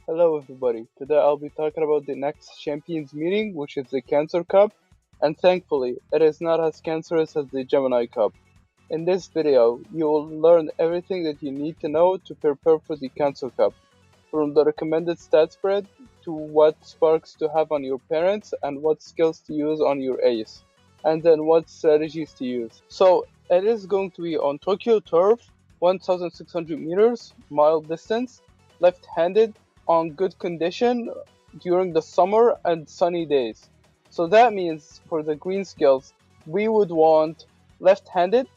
Hello everybody. Today I'll be talking about the next Champions meeting, which is the Cancer Cup, and thankfully it is not as cancerous as the Gemini Cup. In this video, you will learn everything that you need to know to prepare for the Cancer Cup, from the recommended stat spread to what sparks to have on your parents and what skills to use on your ace, and then what strategies to use. So it is going to be on Tokyo turf, 1600 meters, mile distance, left-handed, on good condition during the summer and sunny days. So that means for the green skills, we would want left-handed,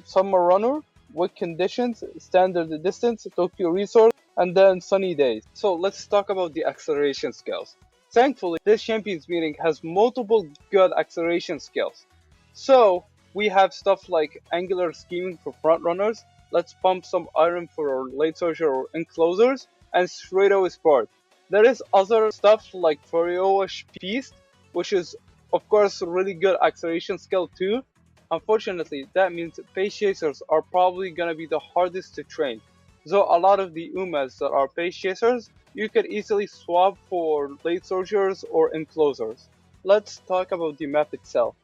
summer runner, with conditions, standard distance, Tokyo resource, and then sunny days. So let's talk about the acceleration skills. Thankfully, this champions meeting has multiple good acceleration skills. So we have stuff like angular scheming for front runners, let's pump some iron for our late soldier or enclosers, and straightaway sport. There is other stuff like Furioish Feast, which is of course a really good acceleration skill too. Unfortunately, that means pace chasers are probably gonna be the hardest to train. So a lot of the Umas that are pace chasers, you can easily swap for late soldiers or enclosers. Let's talk about the map itself.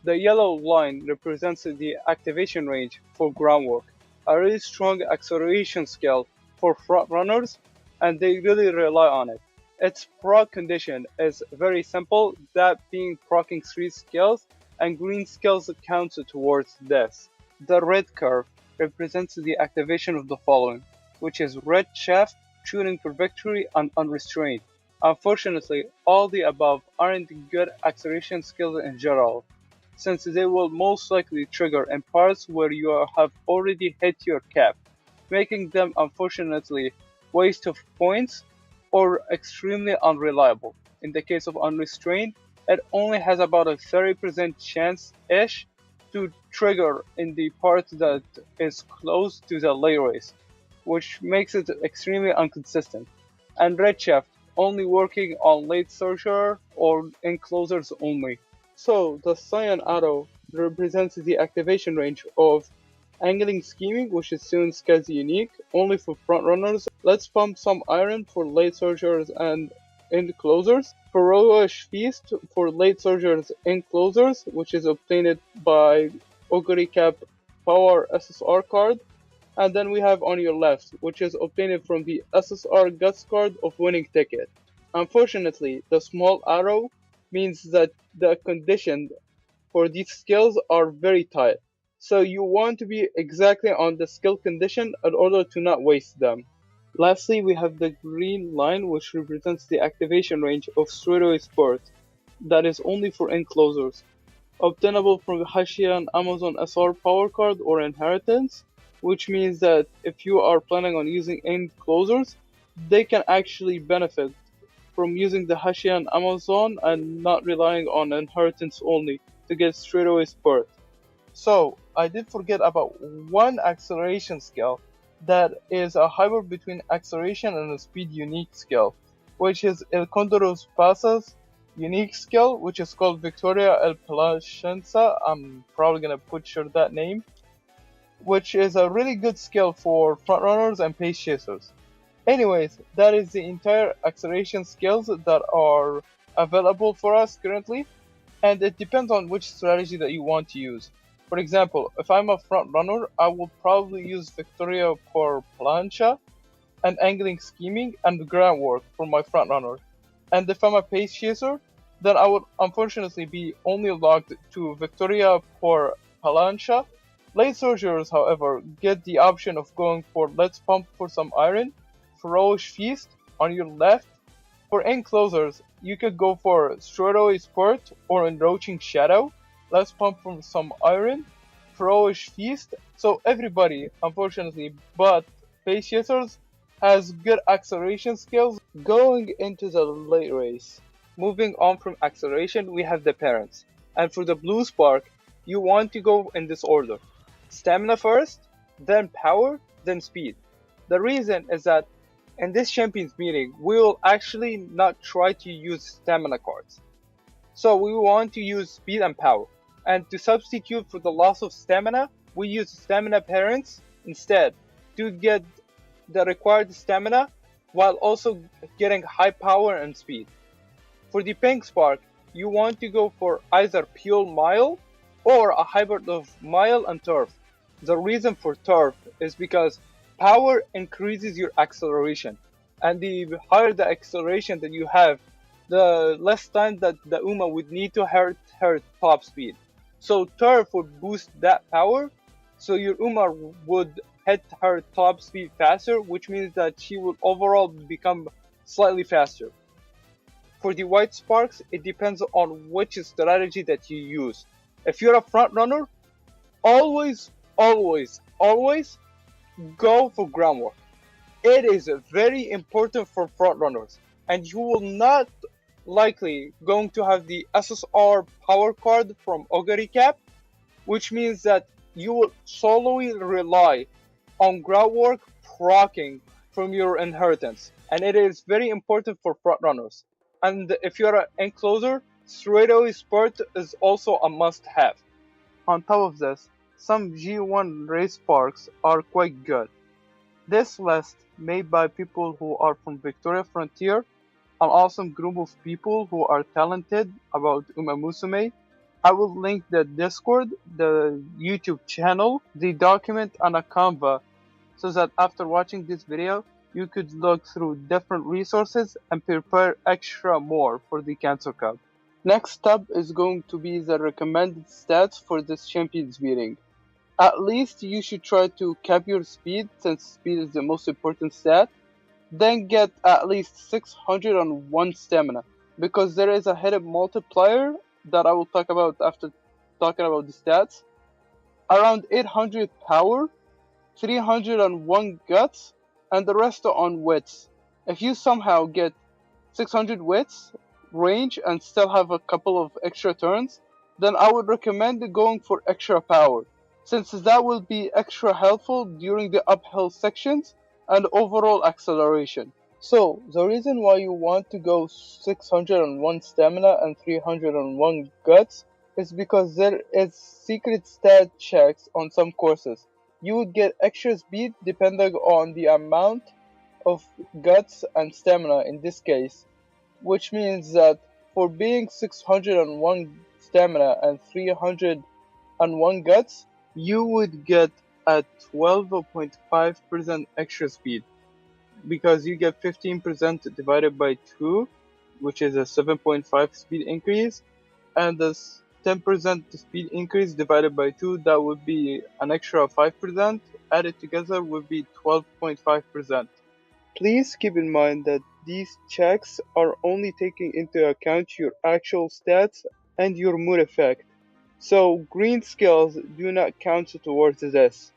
The yellow line represents the activation range for groundwork, a really strong acceleration skill for front runners, and they really rely on it. Its proc condition is very simple, that being proccing 3 skills, and green skills count towards this. The red curve represents the activation of the following, which is red shaft, shooting for victory, and unrestrained. Unfortunately, all the above aren't good acceleration skills in general, since they will most likely trigger in parts where you have already hit your cap, making them unfortunately waste of points or extremely unreliable. In the case of unrestrained, it only has about a 30% chance-ish to trigger in the part that is close to the lay race, which makes it extremely inconsistent. And Redshift only working on late searcher or enclosers only. So the cyan arrow represents the activation range of angling scheming, which is soon scales unique, only for front runners. Let's pump some iron for late searchers and enclosers. Ferocious Feast for late searchers enclosers, which is obtained by Ogre Cap Power SSR card. And then we have on your left, which is obtained from the SSR Guts card of Winning Ticket. Unfortunately, the small arrow means that the conditions for these skills are very tight. So you want to be exactly on the skill condition in order to not waste them. Lastly, we have the green line, which represents the activation range of straightaway sport, that is only for enclosers, obtainable from the Hashian Amazon SR power card or inheritance, which means that if you are planning on using enclosers, they can actually benefit from using the Hashian Amazon and not relying on inheritance only to get straightaway spurt. So I did forget about one acceleration skill that is a hybrid between acceleration and a speed unique skill, which is El Condor's Pasas unique skill, which is called Victoria El Palacienza. I'm probably gonna butcher that name, which is a really good skill for frontrunners and pace chasers. Anyways, that is the entire acceleration skills that are available for us currently, and it depends on which strategy that you want to use. For example, if I'm a front runner, I will probably use Victoria por plancha and angling scheming and groundwork for my front runner. And if I'm a pace chaser, then I would unfortunately be only locked to Victoria por plancha. Late soldiers, however, get the option of going for let's pump for some iron, Ferocious Feast on your left. For enclosers, you could go for straightaway spurt or encroaching shadow. Let's pump from some iron, Ferocious Feast. So everybody, unfortunately, but pace chasers has good acceleration skills going into the late race. Moving on from acceleration, we have the parents. And for the blue spark, you want to go in this order: stamina first, then power, then speed. The reason is that in this champions meeting, we will actually not try to use stamina cards. So we want to use speed and power. And to substitute for the loss of stamina, we use stamina parents instead to get the required stamina while also getting high power and speed. For the pink spark, you want to go for either pure mile or a hybrid of mile and turf. The reason for turf is because power increases your acceleration, and the higher the acceleration that you have, the less time that the Uma would need to hit her top speed. So turf would boost that power, so your Uma would hit her top speed faster, which means that she will overall become slightly faster. For the white sparks, it depends on which strategy that you use. If you're a front runner, always, always, always go for groundwork. It is very important for front runners, and you will not likely going to have the SSR power card from Ogre Cap, which means that you will solely rely on groundwork proccing from your inheritance, and it is very important for front runners. And if you're an encloser, straightaway spurt is also a must-have. On top of this, some G1 race parks are quite good. This list, made by people who are from Victoria Frontier, an awesome group of people who are talented about Musume. I will link the Discord, the YouTube channel, the document, and a Canva so that after watching this video, you could look through different resources and prepare extra more for the Cancer Cup. Next up is going to be the recommended stats for this Champions meeting. At least you should try to cap your speed since speed is the most important stat. Then get at least 601 stamina because there is a hidden multiplier that I will talk about after talking about the stats. Around 800 power, 301 guts, and the rest are on wits. If you somehow get 600 wits, range, and still have a couple of extra turns, then I would recommend going for extra power, since that will be extra helpful during the uphill sections and overall acceleration. So, the reason why you want to go 601 stamina and 301 guts is because there is secret stat checks on some courses. You would get extra speed depending on the amount of guts and stamina in this case, which means that for being 601 stamina and 301 guts, you would get a 12.5% extra speed because you get 15% divided by 2, which is a 7.5 speed increase, and the 10% speed increase divided by 2, that would be an extra 5%, added together would be 12.5%. Please keep in mind that these checks are only taking into account your actual stats and your mood effect, so green skills do not count towards this.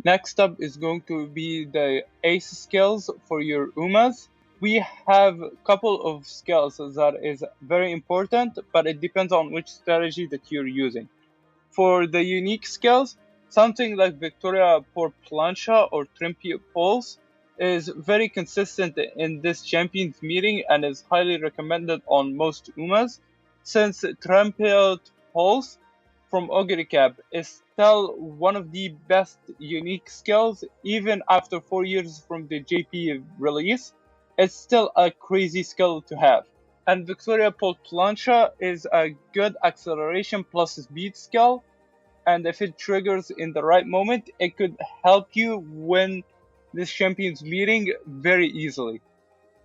Next up is going to be the ace skills for your Umas. We have a couple of skills that is very important, but it depends on which strategy that you're using. For the unique skills, something like Victoria por Plancha or Trimpied Pulse is very consistent in this Champions meeting and is highly recommended on most Umas, since Trimpied Pulse from Ogre is still one of the best unique skills even after 4 years from the JP release. It's still a crazy skill to have. And Victoria Pole Plancha is a good acceleration plus speed skill, and if it triggers in the right moment, it could help you win this Champions meeting very easily.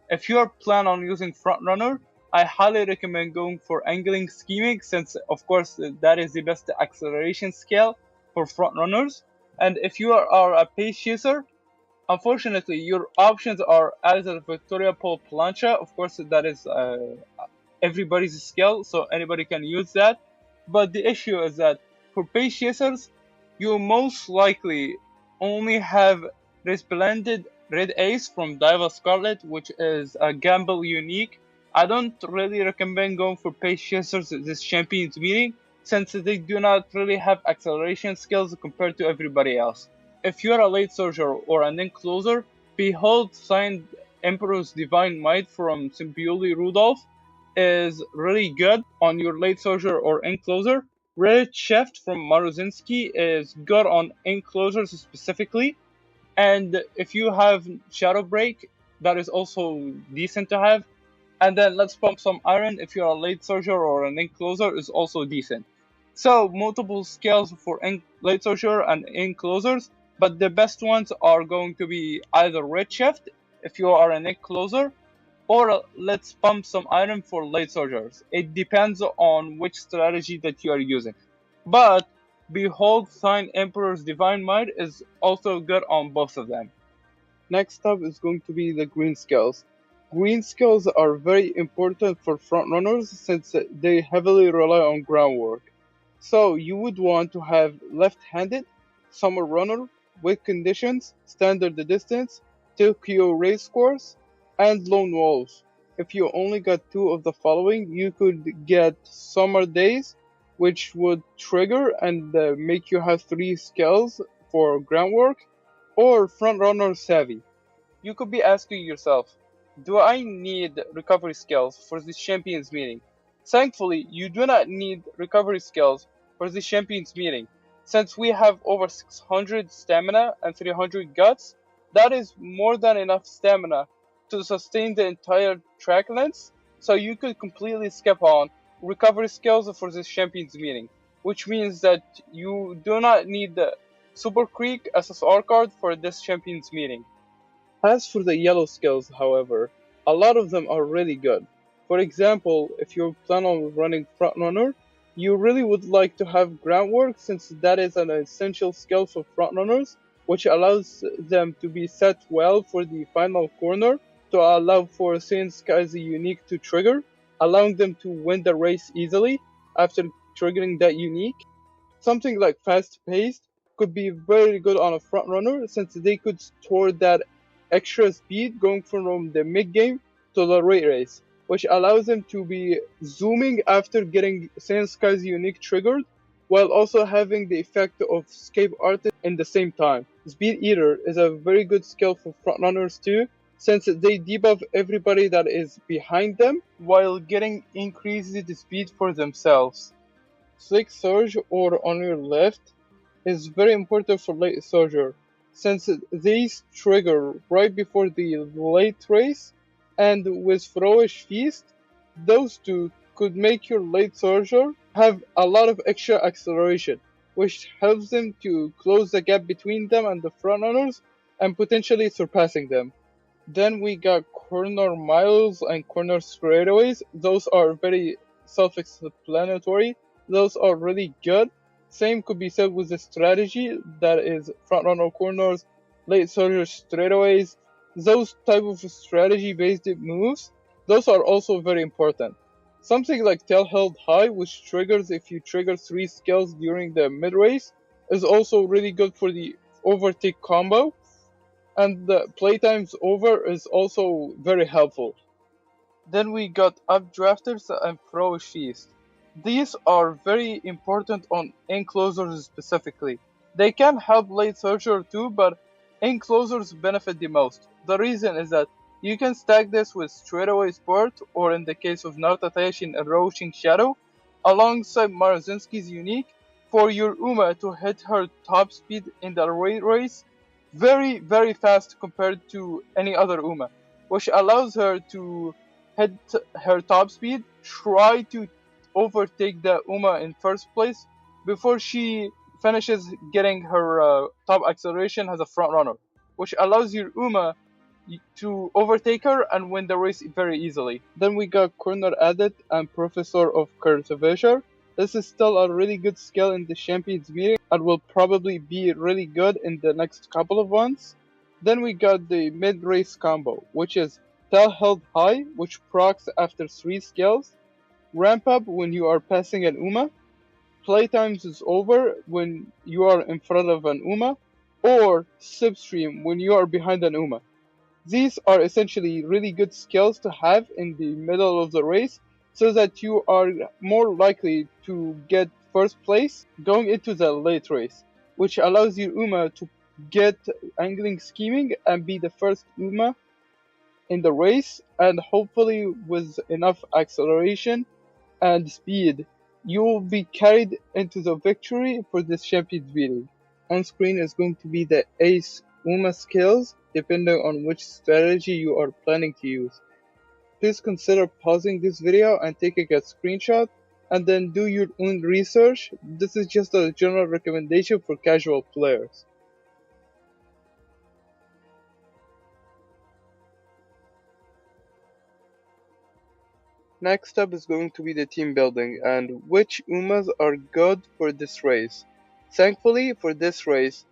If you are plan on using Frontrunner, I highly recommend going for Angling Scheming, since of course that is the best acceleration skill for Frontrunners. And if you are a pace chaser, unfortunately your options are either Victoria Pole Plancha, of course that is everybody's skill, so anybody can use that. But the issue is that for pace chasers, you most likely only have Resplendid Red Ace from Diva Scarlet, which is a gamble unique. I don't really recommend going for pace chasers this Champions meeting, since they do not really have acceleration skills compared to everybody else. If you're a late soldier or an encloser, Behold Sign Emperor's Divine Might from Simpioli Rudolph is really good on your late soldier or encloser. Red Shift from Maruzinski is good on enclosures specifically. And if you have Shadow Break, that is also decent to have. And then let's pump some iron if you're a late soldier or an encloser is also decent. So multiple skills for late soldier and enclosers, but the best ones are going to be either Red Shift if you are an encloser, or let's pump some iron for late soldiers. It depends on which strategy that you are using. But Behold Sign Emperor's Divine Might is also good on both of them. Next up is going to be the green skills. Green skills are very important for frontrunners since they heavily rely on groundwork. So you would want to have left-handed, summer runner, with conditions, standard distance, Tokyo race course, and lone wolves. If you only got two of the following, you could get summer days, which would trigger and make you have three skills for groundwork, or frontrunner savvy. You could be asking yourself, do I need recovery skills for this champions meeting? Thankfully, you do not need recovery skills for this champions meeting. Since we have over 600 stamina and 300 guts, that is more than enough stamina to sustain the entire track length, so you could completely skip on recovery skills for this champions meeting, which means that you do not need the Super Creek SSR card for this champions meeting. As for the yellow skills, however, a lot of them are really good. For example, if you plan on running frontrunner, you really would like to have groundwork since that is an essential skill for frontrunners, which allows them to be set well for the final corner to allow for Saiyan Sky's unique to trigger, allowing them to win the race easily after triggering that unique. Something like fast paced could be very good on a front runner since they could store that extra speed going from the mid game to the late race, which allows them to be zooming after getting Saiyan Sky's unique triggered, while also having the effect of escape artist in the same time. Speed Eater is a very good skill for front runners too, since they debuff everybody that is behind them while getting increased speed for themselves. Slick Surge or on your left is very important for late soldier since these trigger right before the late race, and with Froish Feast, those two could make your late soldier have a lot of extra acceleration, which helps them to close the gap between them and the frontrunners and potentially surpassing them. Then we got corner miles and corner straightaways. Those are very self-explanatory. Those are really good. Same could be said with the strategy that is front runner corners, late soldier straightaways. Those type of strategy based moves, those are also very important. Something like tail held high, which triggers if you trigger 3 skills during the mid race, is also really good for the overtake combo. And the playtimes over is also very helpful. Then we got updrafters and throw feast. These are very important on enclosers specifically. They can help late soldier too, but enclosers benefit the most. The reason is that you can stack this with straightaway sport, or in the case of Naruto Taishin and Roshing Shadow, alongside Marazinski's unique, for your Uma to hit her top speed in the race very, very fast compared to any other Uma, which allows her to hit her top speed, try to overtake the Uma in first place before she finishes getting her top acceleration as a front runner, which allows your Uma to overtake her and win the race very easily. Then we got Corner Adept and Professor of Cultivation. This is still a really good skill in the Champions meeting and will probably be really good in the next couple of ones. Then we got the mid-race combo, which is Tail Held High, which procs after 3 skills, Ramp Up when you are passing an Uma, Playtimes is over when you are in front of an Uma, or Substream when you are behind an Uma. These are essentially really good skills to have in the middle of the race so that you are more likely to get first place going into the late race, which allows your Uma to get angling scheming and be the first Uma in the race, and hopefully with enough acceleration and speed, you will be carried into the victory for this champion's meeting. On screen is going to be the Ace Uma skills, depending on which strategy you are planning to use. Please consider pausing this video and taking a screenshot, and then do your own research. This is just a general recommendation for casual players. Next up is going to be the team building and which Umas are good for this race. Thankfully for this race,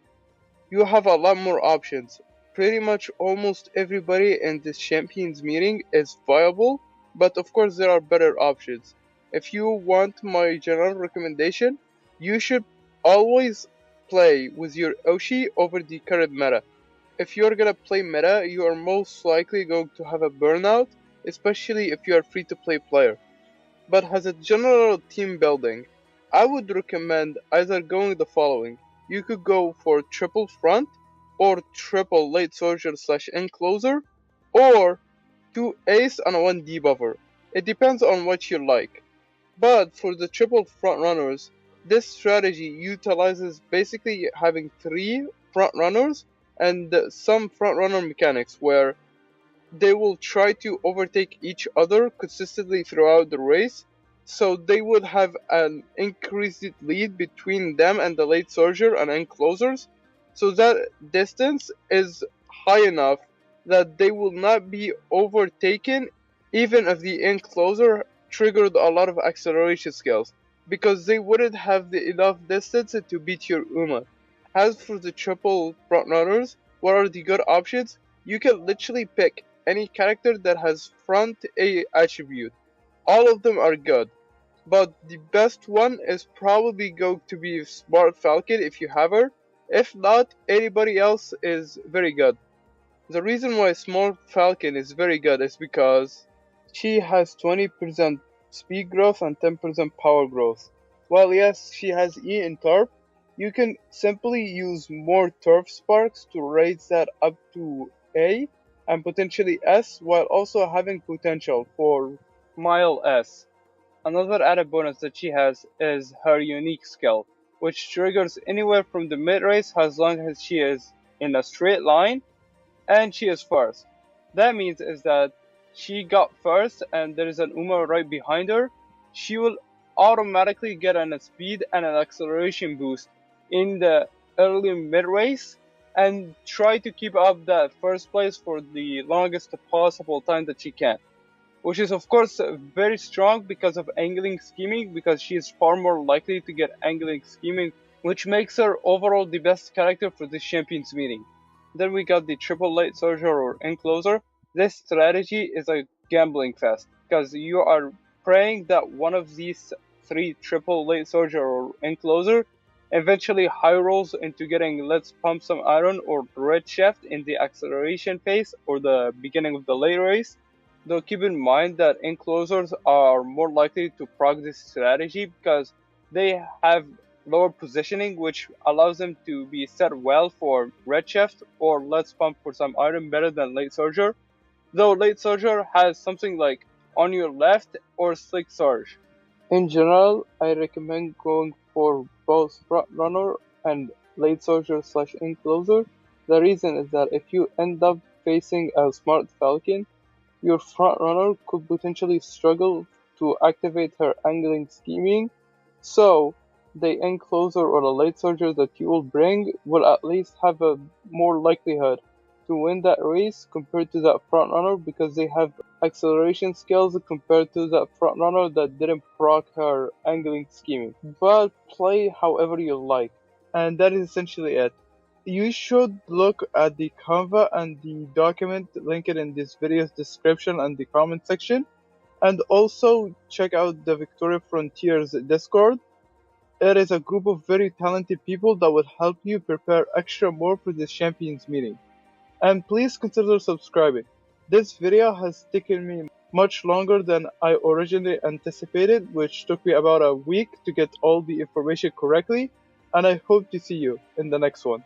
you have a lot more options. Pretty much almost everybody in this champions meeting is viable, but of course there are better options. If you want my general recommendation, you should always play with your Oshi over the current meta. If you're gonna play meta, you are most likely going to have a burnout, especially if you are free to play player. But as a general team building, I would recommend either going the following. You could go for triple front, or triple late soldier slash encloser, or 2 ace and 1 debuffer. It depends on what you like. But for the triple front runners, this strategy utilizes basically having 3 front runners and some front runner mechanics where they will try to overtake each other consistently throughout the race, so they would have an increased lead between them and the late soldier and enclosers, so that distance is high enough that they will not be overtaken even if the encloser triggered a lot of acceleration skills, because they wouldn't have enough distance to beat your Uma. As for the triple frontrunners, what are the good options? You can literally pick any character that has front A attribute. All of them are good, but the best one is probably going to be Smart Falcon if you have her. If not, anybody else is very good. The reason why Smart Falcon is very good is because she has 20% speed growth and 10% power growth. While yes, she has E in turf, you can simply use more turf sparks to raise that up to A and potentially S, while also having potential for Mile S. Another added bonus that she has is her unique skill, which triggers anywhere from the mid race as long as she is in a straight line and she is first. That means is that she got first and there is an Uma right behind her, she will automatically get a speed and an acceleration boost in the early mid race and try to keep up that first place for the longest possible time that she can, which is of course very strong because of angling scheming, because she is far more likely to get angling scheming, which makes her overall the best character for this champions meeting. Then we got the triple late soldier or encloser. This strategy is a gambling fest because you are praying that one of these 3 triple late soldier or encloser eventually high rolls into getting let's pump some iron or red shaft in the acceleration phase or the beginning of the late race. Though keep in mind that enclosers are more likely to proc this strategy because they have lower positioning, which allows them to be set well for red shift or let's pump for some iron better than late soldier. Though late soldier has something like on your left or slick surge. In general, I recommend going for both front runner and late soldier slash encloser. The reason is that if you end up facing a smart falcon, your front runner could potentially struggle to activate her angling scheming, so the encloser or the late soldier that you will bring will at least have a more likelihood to win that race compared to that front runner because they have acceleration skills compared to that front runner that didn't proc her angling scheming. But play however you like, and that is essentially it. You should look at the Canva and the document linked in this video's description and the comment section, and also check out the Victoria Frontiers Discord. It is a group of very talented people that will help you prepare extra more for this champions meeting. And please consider subscribing. This video has taken me much longer than I originally anticipated, which took me about a week to get all the information correctly, and I hope to see you in the next one.